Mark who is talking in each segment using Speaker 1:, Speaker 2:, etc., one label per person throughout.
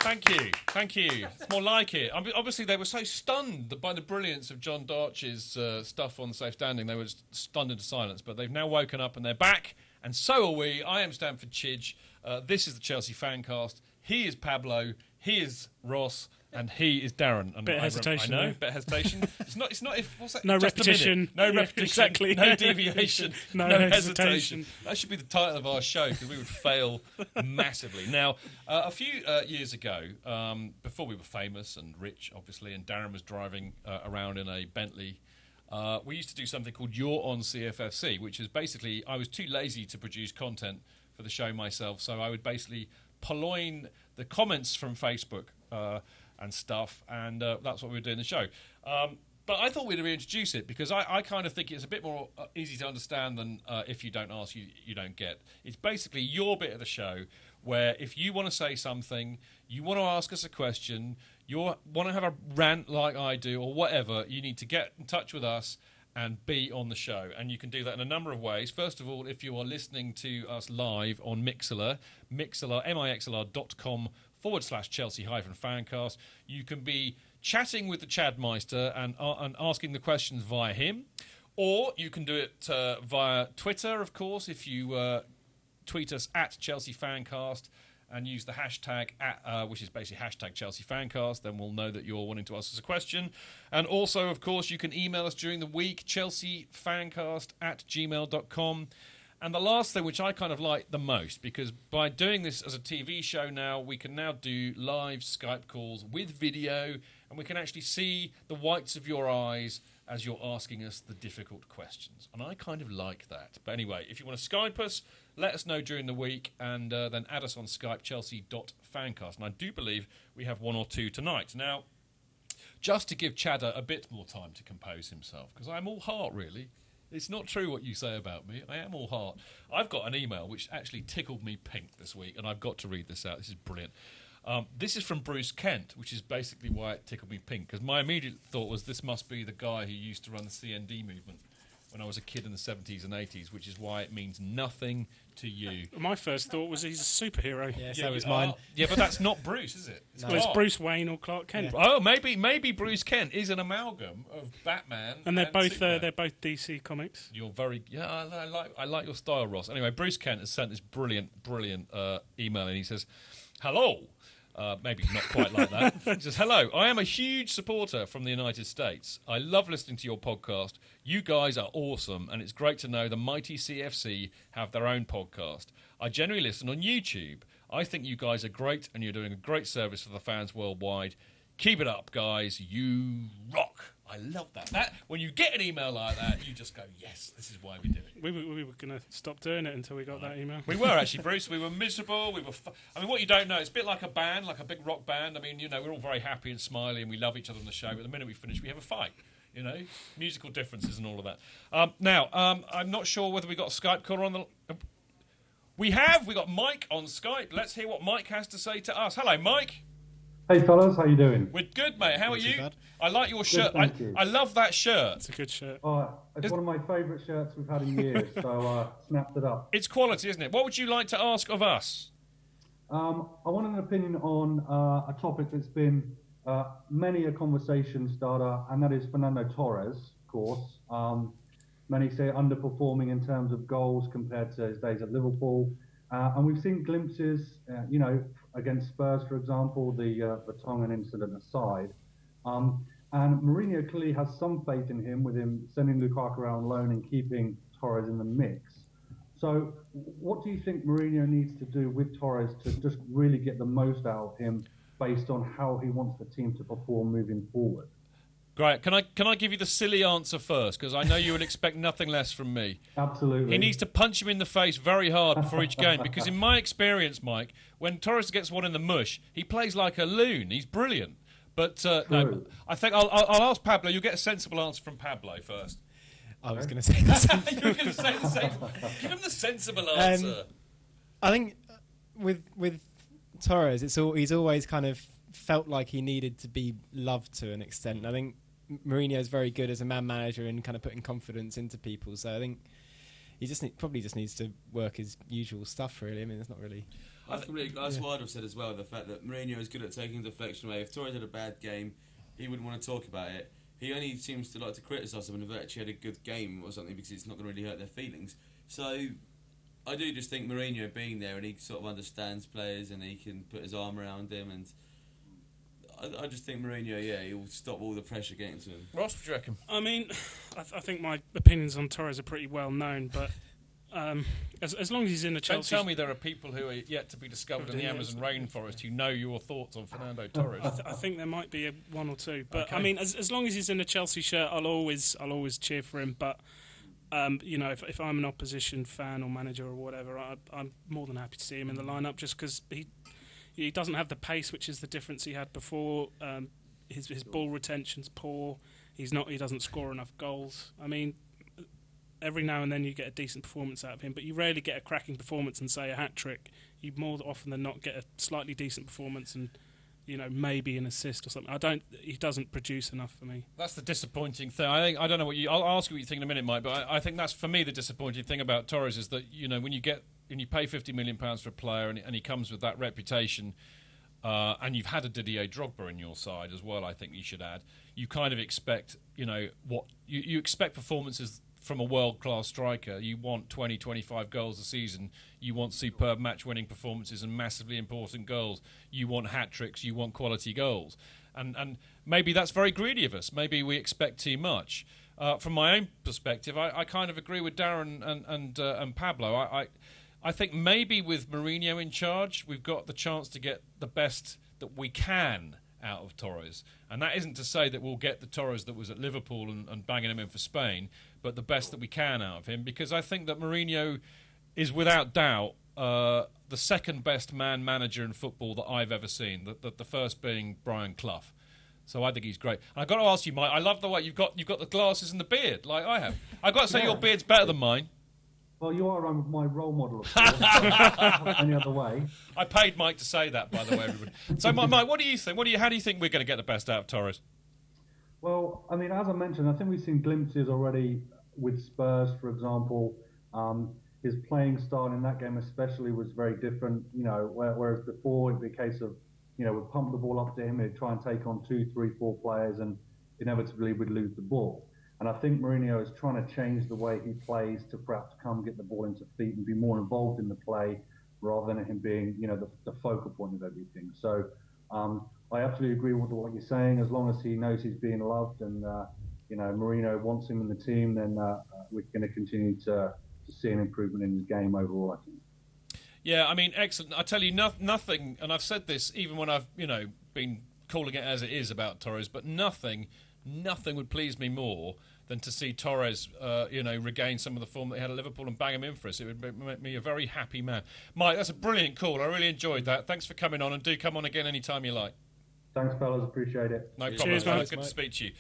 Speaker 1: Thank you. It's more like it. I mean, obviously, they were so stunned by the brilliance of John Darch's stuff on Safe Standing. They were stunned into silence, but they've now woken up and they're back, and so are we. I am Stamford Chidge. This is the Chelsea Fancast. He is Pablo. He is Ross. And he is Darren. And
Speaker 2: bit of hesitation.
Speaker 1: I know, bit of hesitation. It's not. If what's that?
Speaker 2: No
Speaker 1: Just
Speaker 2: repetition.
Speaker 1: No repetition.
Speaker 2: Exactly.
Speaker 1: No deviation.
Speaker 2: no
Speaker 1: hesitation. That should be the title of our show because we would fail massively. Now, a few years ago, before we were famous and rich, obviously, and Darren was driving around in a Bentley. We used to do something called You're on CFFC, which is basically I was too lazy to produce content for the show myself, so I would basically purloin the comments from Facebook. And stuff, and that's what we were doing in the show. But I thought we'd reintroduce it because I kind of think it's a bit more easy to understand than if you don't ask, you don't get. It's basically your bit of the show where if you want to say something, you want to ask us a question, you want to have a rant like I do or whatever, you need to get in touch with us and be on the show. And you can do that in a number of ways. First of all, if you are listening to us live on Mixlr, mixlr.com/Chelsea-Fancast. You can be chatting with the Chadmeister and asking the questions via him, or you can do it via Twitter, of course, if you tweet us at Chelsea Fancast and use the hashtag, which is basically hashtag Chelsea Fancast, then we'll know that you're wanting to ask us a question. And also, of course, you can email us during the week, chelseafancast@gmail.com. And the last thing, which I kind of like the most, because by doing this as a TV show now, we can now do live Skype calls with video, and we can actually see the whites of your eyes as you're asking us the difficult questions. And I kind of like that. But anyway, if you want to Skype us, let us know during the week, and then add us on Skype, chelsea.fancast. And I do believe we have one or two tonight. Now, just to give Chadder a bit more time to compose himself, because I'm all heart, really. It's not true what you say about me. I am all heart. I've got an email which actually tickled me pink this week, and I've got to read this out. This is brilliant. This is from Bruce Kent, which is basically why it tickled me pink, because my immediate thought was this must be the guy who used to run the CND movement when I was a kid in the 70s and 80s, which is why it means nothing to you.
Speaker 2: My first thought was he's a superhero.
Speaker 3: Yeah, so was mine.
Speaker 1: Yeah, but that's not Bruce, is it?
Speaker 2: No. Well, it's Bruce Wayne or Clark Kent.
Speaker 1: Yeah. Oh, maybe Bruce Kent is an amalgam of Batman
Speaker 2: and they're both
Speaker 1: Superman.
Speaker 2: They're both DC comics.
Speaker 1: You're very I like your style, Ross. Anyway, Bruce Kent has sent this brilliant email, and he says, "Hello." Maybe not quite like that. He says, "Hello, I am a huge supporter from the United States. I love listening to your podcast. You guys are awesome, and it's great to know the mighty CFC have their own podcast. I generally listen on YouTube. I think you guys are great, and you're doing a great service for the fans worldwide. Keep it up, guys. You rock." I love that. When you get an email like that, you just go, yes, this is why we do it.
Speaker 2: We were going to stop doing it until we got that email.
Speaker 1: We were, actually, Bruce. We were miserable. I mean, what you don't know, it's a bit like a band, like a big rock band. I mean, we're all very happy and smiley, and we love each other on the show. But the minute we finish, we have a fight. Musical differences and all of that. Now, I'm not sure whether we got a Skype caller on the... We got Mike on Skype. Let's hear what Mike has to say to us. Hello, Mike.
Speaker 4: Hey fellas, how you doing?
Speaker 1: We're good, mate. How are you?
Speaker 3: Bad.
Speaker 1: I like your shirt.
Speaker 4: Thank you.
Speaker 1: I love that shirt.
Speaker 2: It's a good shirt.
Speaker 4: It's one of my favourite shirts we've had in years, so snapped it up.
Speaker 1: It's quality, isn't it? What would you like to ask of us?
Speaker 4: I want an opinion on a topic that's been many a conversation starter, and that is Fernando Torres, of course. Many say underperforming in terms of goals compared to his days at Liverpool. And we've seen glimpses, against Spurs, for example, the Vertonghen incident aside. And Mourinho clearly has some faith in him, with him sending Lukaku out on loan and keeping Torres in the mix. So what do you think Mourinho needs to do with Torres to just really get the most out of him based on how he wants the team to perform moving forward?
Speaker 1: Great. Can I give you the silly answer first? Because I know you would expect nothing less from me.
Speaker 4: Absolutely.
Speaker 1: He needs to punch him in the face very hard before each game. Because in my experience, Mike, when Torres gets one in the mush, he plays like a loon. He's brilliant. But no, I think I'll ask Pablo. You'll get a sensible answer from Pablo first.
Speaker 3: I was going to say the same thing.
Speaker 1: You were going to say the same. Give him the sensible answer.
Speaker 3: I think with Torres, he's always kind of felt like he needed to be loved to an extent. I think Mourinho is very good as a man manager and kind of putting confidence into people. So I think he probably just needs to work his usual stuff. Really, I mean, it's not really.
Speaker 5: That's what I'd have said as well. The fact that Mourinho is good at taking deflection away. If Torres had a bad game, he wouldn't want to talk about it. He only seems to like to criticise them when they've actually had a good game or something, because it's not going to really hurt their feelings. So I do just think Mourinho being there, and he sort of understands players and he can put his arm around them, and I just think Mourinho, he will stop all the pressure getting to him.
Speaker 1: Ross, what do you reckon?
Speaker 2: I mean, I think my opinions on Torres are pretty well known, but as long as he's in the
Speaker 1: Don't
Speaker 2: Chelsea...
Speaker 1: tell me there are people who are yet to be discovered in the Amazon rainforest who know your thoughts on Fernando Torres.
Speaker 2: I think there might be one or two, but
Speaker 1: Okay.
Speaker 2: I mean, as long as he's in a Chelsea shirt, I'll always cheer for him. But if I'm an opposition fan or manager or whatever, I'm more than happy to see him in the lineup, just because he doesn't have the pace, which is the difference he had before. His ball retention's poor. He doesn't score enough goals. I mean, every now and then you get a decent performance out of him, but you rarely get a cracking performance and say a hat trick. You more often than not get a slightly decent performance and maybe an assist or something. He doesn't produce enough for me.
Speaker 1: That's the disappointing thing. I don't know what I'll ask you what you think in a minute, Mike. But I think that's for me the disappointing thing about Torres is that when you pay £50 million for a player and he comes with that reputation, and you've had a Didier Drogba in your side as well. I think you should add. You kind of expect what you expect performances from a world-class striker. You want 20, 25 goals a season. You want superb match-winning performances and massively important goals. You want hat-tricks. You want quality goals. And maybe that's very greedy of us. Maybe we expect too much. From my own perspective, I kind of agree with Darren and Pablo. I think maybe with Mourinho in charge, we've got the chance to get the best that we can out of Torres. And that isn't to say that we'll get the Torres that was at Liverpool and banging him in for Spain, but the best that we can out of him, because I think that Mourinho is without doubt the second best manager in football that I've ever seen, the first being Brian Clough. So I think he's great. And I've got to ask you, Mike, I love the way you've got the glasses and the beard like I have. I've got to say your beard's better than mine.
Speaker 4: Well, you are my role model, of course. Any other way?
Speaker 1: I paid Mike to say that, by the way, everybody. So, Mike, what do you think? How do you think we're going to get the best out of Torres?
Speaker 4: Well, I mean, as I mentioned, I think we've seen glimpses already with Spurs, for example. His playing style in that game especially was very different, whereas before it'd be a case of, we'd pump the ball up to him, he'd try and take on 2, 3, 4 players, and inevitably we'd lose the ball. And I think Mourinho is trying to change the way he plays to perhaps get the ball into feet and be more involved in the play rather than him being, the focal point of everything. So I absolutely agree with what you're saying. As long as he knows he's being loved and, Mourinho wants him in the team, then we're going to continue to see an improvement in his game overall, I think.
Speaker 1: Yeah, I mean, excellent. I tell you, nothing, and I've said this even when I've, been calling it as it is about Torres, but nothing would please me more than to see Torres, regain some of the form that he had at Liverpool and bang him in for us. It would make me a very happy man. Mike, that's a brilliant call. I really enjoyed that. Thanks for coming on, and do come on again anytime you like.
Speaker 4: Thanks, fellas. Appreciate it.
Speaker 1: No problem.
Speaker 2: Cheers, mate.
Speaker 1: Good to speak to you.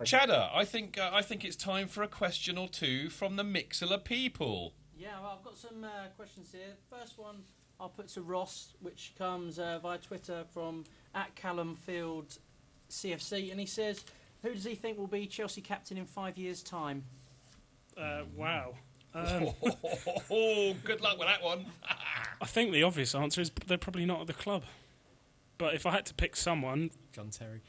Speaker 1: Cheddar, I think it's time for a question or two from the Mixler people.
Speaker 6: Yeah, well, I've got some questions here. First one I'll put to Ross, which comes via Twitter from @CallumField CFC, and he says, who does he think will be Chelsea captain in 5 years' time?
Speaker 2: Wow.
Speaker 1: Good luck with that one.
Speaker 2: I think the obvious answer is they're probably not at the club. But if I had to pick someone...
Speaker 3: John Terry.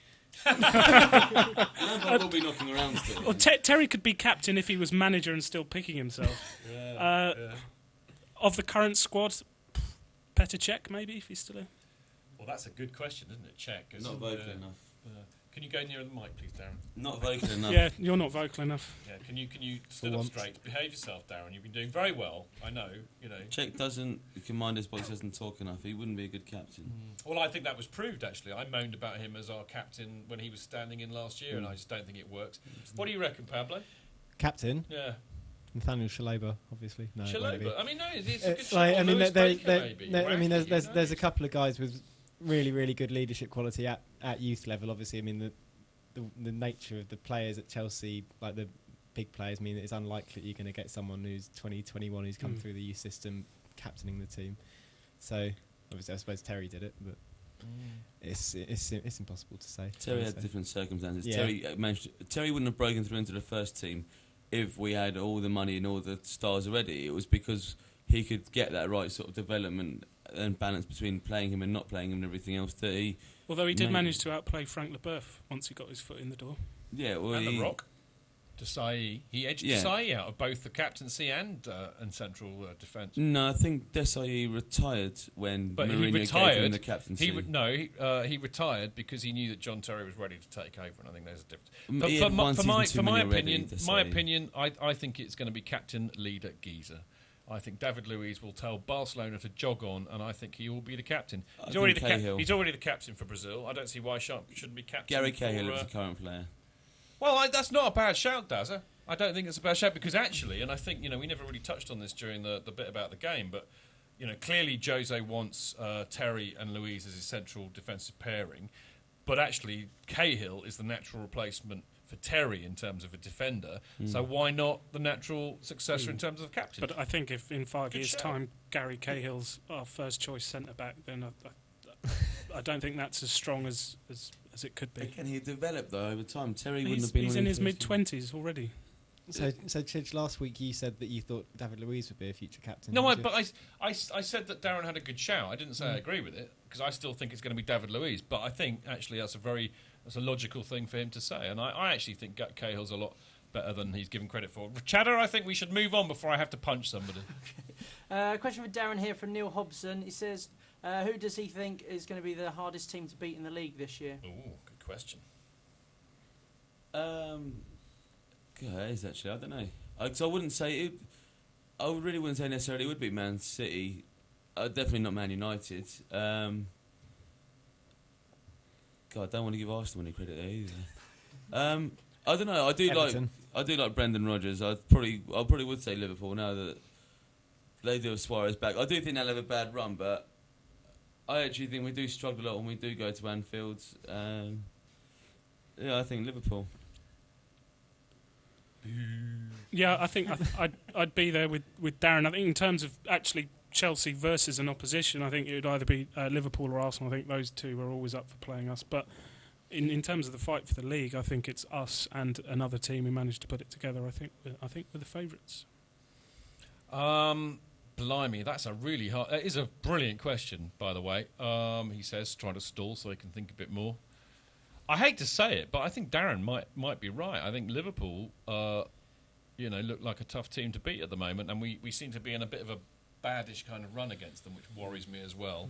Speaker 5: We'll be knocking around still.
Speaker 2: Well, Terry could be captain if he was manager and still picking himself. Of the current squad, Petr Cech, maybe, if he's still in.
Speaker 1: Well, that's a good question, isn't it, Cech?
Speaker 5: Not vocal enough.
Speaker 1: Can you go nearer the mic, please, Darren?
Speaker 5: Not vocal enough.
Speaker 2: Yeah, you're not vocal enough.
Speaker 1: Yeah, can you stand up straight? Behave yourself, Darren. You've been doing very well. I know,
Speaker 5: Cech he can mind his box, doesn't talk enough. He wouldn't be a good captain.
Speaker 1: Well, I think that was proved, actually. I moaned about him as our captain when he was standing in last year, and I just don't think it works. What do you reckon, Pablo?
Speaker 3: Captain?
Speaker 1: Yeah.
Speaker 3: Nathaniel Chalobah, obviously. No,
Speaker 1: Chalobah? I mean, no, it's a good
Speaker 3: like,
Speaker 1: shot.
Speaker 3: I mean,
Speaker 1: Lewis Baker, maybe.
Speaker 3: there's a couple of guys with really, really good leadership quality at youth level. Obviously, I mean, the nature of the players at Chelsea, like the big players, mean it's unlikely that you're going to get someone who's 20, 21 who's come through the youth system captaining the team. So, obviously, I suppose Terry did it, but it's impossible to say.
Speaker 5: Terry had different circumstances.
Speaker 3: Yeah.
Speaker 5: Terry wouldn't have broken through into the first team if we had all the money and all the stars already. It was because he could get that right sort of development and balance between playing him and not playing him and everything else that he...
Speaker 2: Although he did manage to outplay Frank Leboeuf once he got his foot in the door.
Speaker 5: Yeah, well,
Speaker 1: and The Rock. Desai. He edged Desai out of both the captaincy and central defence.
Speaker 5: No, I think Desai retired when Mourinho gave him the captaincy.
Speaker 1: He retired because he knew that John Terry was ready to take over, and I think there's a difference.
Speaker 5: He had one season too many already,
Speaker 1: my opinion, I think it's going to be captain leader Giza. I think David Luiz will tell Barcelona to jog on, and I think he will be the captain. He's already the captain for Brazil. I don't see why Sharp shouldn't be captain.
Speaker 5: Gary Cahill is the current player.
Speaker 1: Well, that's not a bad shout, Dazza. I don't think it's a bad shout because actually, and I think we never really touched on this during the bit about the game, but clearly Jose wants Terry and Luiz as his central defensive pairing, but actually Cahill is the natural replacement for Terry in terms of a defender. So why not the natural successor in terms of captain?
Speaker 2: But I think if in 5 years' time Gary Cahill's our first choice centre back, then I don't think that's as strong as it could be.
Speaker 5: Can he develop though over time? Terry wouldn't have been.
Speaker 2: He's in his mid-20s already.
Speaker 3: So Chidge, last week you said that you thought David Luiz would be a future captain.
Speaker 1: No, but I said that Darren had a good shout. I didn't say I agree with it because I still think it's going to be David Luiz. But I think actually that's a logical thing for him to say, and I actually think Cahill's a lot better than he's given credit for. Chatter, I think we should move on before I have to punch somebody.
Speaker 6: Question for Darren here from Neil Hobson. He says, who does he think is going to be the hardest team to beat in the league this year?
Speaker 1: Ooh, good question.
Speaker 5: It is actually. I don't know. So I wouldn't say it. I really wouldn't say necessarily it would be Man City. Definitely not Man United. I don't want to give Arsenal any credit there either. I don't know. I do like Brendan Rodgers. I probably would say Liverpool now that they do have Suarez back. I do think they'll have a bad run, but I actually think we do struggle a lot when we do go to Anfield. I think Liverpool.
Speaker 2: Yeah, I think I'd be there with Darren. I think in terms of actually Chelsea versus an opposition, I think it would either be Liverpool or Arsenal. I think those two are always up for playing us. But in terms of the fight for the league, I think it's us and another team who managed to put it together. I think we're the favourites.
Speaker 1: Blimey, that's a really hard... It is a brilliant question, by the way. He says, trying to stall so he can think a bit more. I hate to say it, but I think Darren might be right. I think Liverpool, look like a tough team to beat at the moment, and we seem to be in a bit of a baddish kind of run against them, which worries me as well.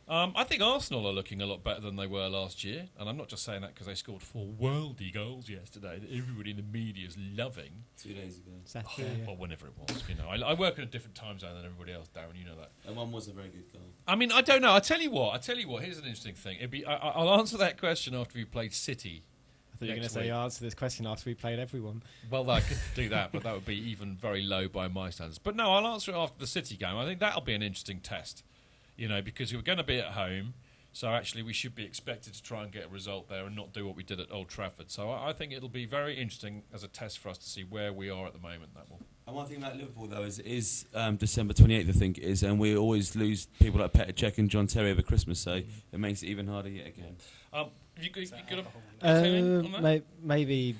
Speaker 1: I think Arsenal are looking a lot better than they were last year, and I'm not just saying that because they scored 4 worldy goals yesterday that everybody in the media is loving.
Speaker 5: 2 days ago.
Speaker 3: Saturday,
Speaker 1: Or whenever it was. I work in a different time zone than everybody else, Darren, you know that.
Speaker 5: And one was a very good goal.
Speaker 1: I mean, I don't know. I tell you what. Here's an interesting thing. I'll answer that question after we played City.
Speaker 3: I thought you were going to say you answer this question after we played everyone.
Speaker 1: Well, I could do that, but that would be even very low by my standards. But no, I'll answer it after the City game. I think that'll be an interesting test, because we're going to be at home. So actually we should be expected to try and get a result there and not do what we did at Old Trafford. So I think it'll be very interesting as a test for us to see where we are at the moment. That will.
Speaker 5: And one thing about Liverpool, though, is December 28th, I think it is, and we always lose people like Petr Cech and John Terry over Christmas, so it makes it even harder yet again.
Speaker 1: You got on that?
Speaker 3: Maybe.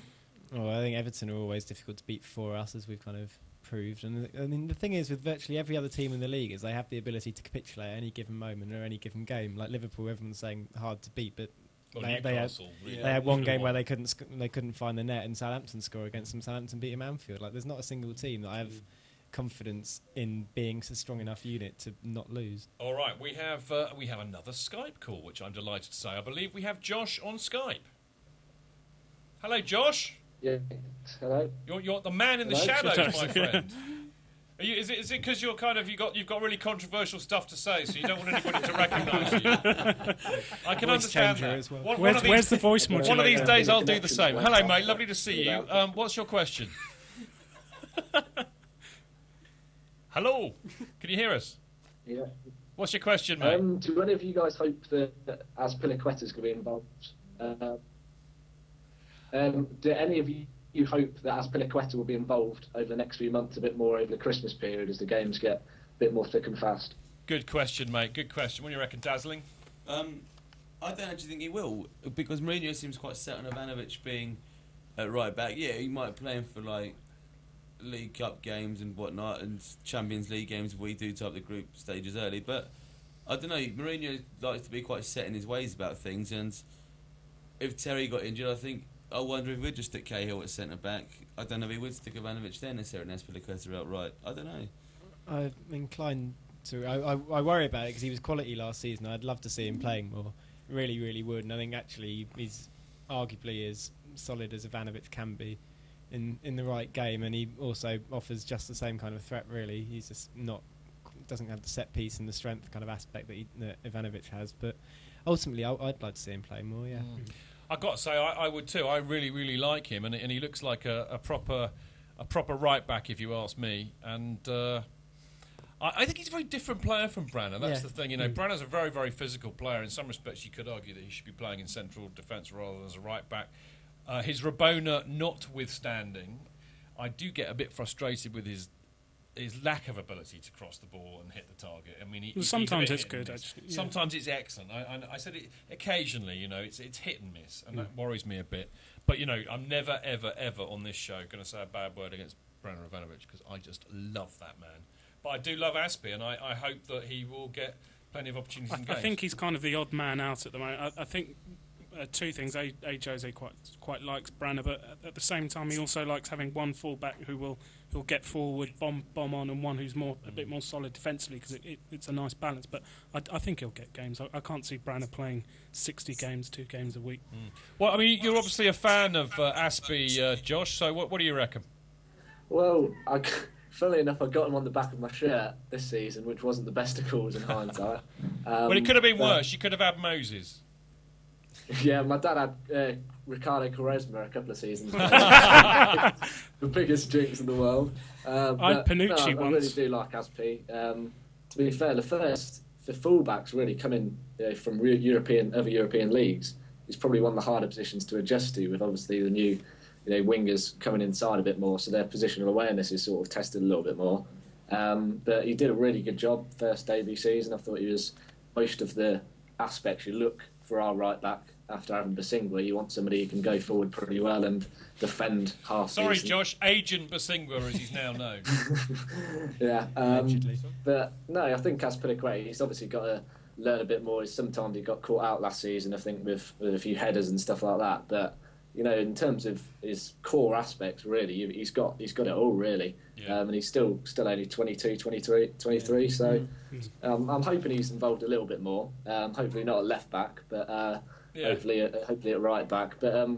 Speaker 3: Well, I think Everton are always difficult to beat for us, as we've kind of proved. And I mean, the thing is, with virtually every other team in the league, is they have the ability to capitulate at any given moment or any given game. Like Liverpool, everyone's saying hard to beat, but they had one game where they couldn't find the net, and Southampton score against them. Southampton beat them Anfield. Like, there's not a single team that I have confidence in being a strong enough unit to not lose.
Speaker 1: All right, we have another Skype call, which I'm delighted to say. I believe we have Josh on Skype. Hello, Josh.
Speaker 7: Yeah. Hello.
Speaker 1: You're the man in the shadows, my friend. Is it because you've got really controversial stuff to say, so you don't want anybody to recognise you? I can understand that.
Speaker 3: As well.
Speaker 2: Where's the voice modulator?
Speaker 1: One of these days I'll do the same. Hello, mate. Lovely to see you. What's your question? Hello. Can you hear us?
Speaker 7: Yeah.
Speaker 1: What's your question, mate?
Speaker 7: Do any of you guys hope that Azpilicueta's going to be involved? Do any of you hope that Azpilicueta will be involved over the next few months a bit more over the Christmas period as the games get a bit more thick and fast?
Speaker 1: Good question, mate. Good question. What do you reckon, Dazzling?
Speaker 5: I don't actually think he will, because Mourinho seems quite set on Ivanovic being at right back. Yeah, he might play him for League Cup games and whatnot, and Champions League games. We do top the group stages early, but I don't know. Mourinho likes to be quite set in his ways about things, and if Terry got injured, I wonder if we'd just stick Cahill at centre back. I don't know if he would stick Ivanovic there necessarily and Azpilicueta outright. I don't know.
Speaker 3: I'm inclined to. I worry about it because he was quality last season. I'd love to see him playing more. Really, really would. And I think actually he's arguably as solid as Ivanovic can be in the right game, and he also offers just the same kind of threat. Really, he's just doesn't have the set piece and the strength kind of aspect that Ivanovic has. But ultimately, I'd like to see him play more. Yeah.
Speaker 1: I've got to say, I would too. I really, really like him, and he looks like a proper right back, if you ask me. And I think he's a very different player from Branner. That's the thing, Branner's a very, very physical player. In some respects, you could argue that he should be playing in central defence rather than as a right back. His Rabona notwithstanding, I do get a bit frustrated with his lack of ability to cross the ball and hit the target. I mean,
Speaker 2: sometimes it's good, actually. Yeah.
Speaker 1: Sometimes it's excellent. I said it occasionally. It's hit and miss, and that worries me a bit. But I'm never, ever, ever on this show going to say a bad word against Branner Ivanovic because I just love that man. But I do love Aspie, and I hope that he will get plenty of opportunities in games.
Speaker 2: I think he's kind of the odd man out at the moment. I think. Two things. Jose quite likes Branner, but at the same time he also likes having one fullback who'll get forward, bomb on, and one who's a bit more solid defensively because it's a nice balance. But I think he'll get games. I can't see Branner playing 60 games, 2 games a week.
Speaker 1: Well, I mean, you're obviously a fan of Aspie, Josh. So what do you reckon?
Speaker 7: Well, funnily enough, I got him on the back of my shirt this season, which wasn't the best of calls in hindsight.
Speaker 1: Well, it could have been worse. You could have had Moses.
Speaker 7: Yeah, my dad had Ricardo Quaresma a couple of seasons ago. The biggest jinx in the world.
Speaker 2: I had Panucci
Speaker 7: once. I really do like Aspie. To be fair, the fullbacks really coming from other European leagues. It's probably one of the harder positions to adjust to, with obviously the new wingers coming inside a bit more, so their positional awareness is sort of tested a little bit more. But he did a really good job first debut season. I thought he was most of the aspects you look for our right back after having Basingwa. You want somebody who can go forward pretty well and defend half.
Speaker 1: Sorry, Josh, Agent Basingwa, as he's now known.
Speaker 7: Yeah, but no, I think Azpilicueta, he's obviously got to learn a bit more. Sometimes he got caught out last season, I think, with a few headers and stuff like that. But in terms of his core aspects, really, he's got it all, really. Yeah. And he's still only 22, 23. So I'm hoping he's involved a little bit more. Hopefully not at left back, but hopefully at right back. But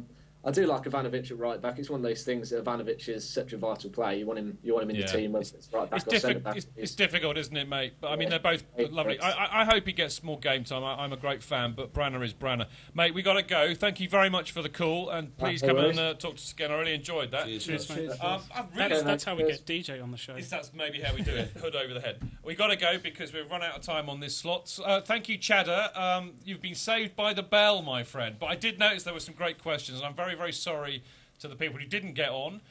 Speaker 7: I do like Ivanovic at right back. It's one of those things that Ivanovic is such a vital player. You want him in your team, whether it's right back or centre back.
Speaker 1: It's difficult, isn't it, mate? But I mean, they're both lovely. I hope he gets more game time. I'm a great fan, but Branner is Branner. Mate, we got to go. Thank you very much for the call, and please come and talk to us again. I really enjoyed that.
Speaker 2: Cheers, mate. That's how we get DJ on the show.
Speaker 1: That's maybe how we do it. Hood over the head. We got to go because we've run out of time on this slot. Thank you, Cheddar. You've been saved by the bell, my friend. But I did notice there were some great questions, and I'm very, very sorry to the people who didn't get on.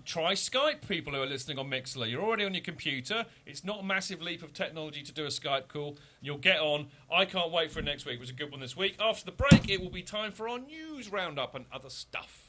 Speaker 1: Try Skype, people who are listening on Mixler. You're already on your computer. It's not a massive leap of technology to do a Skype call. You'll get on. I can't wait for next week. It was a good one this week. After the break, it will be time for our news roundup and other stuff.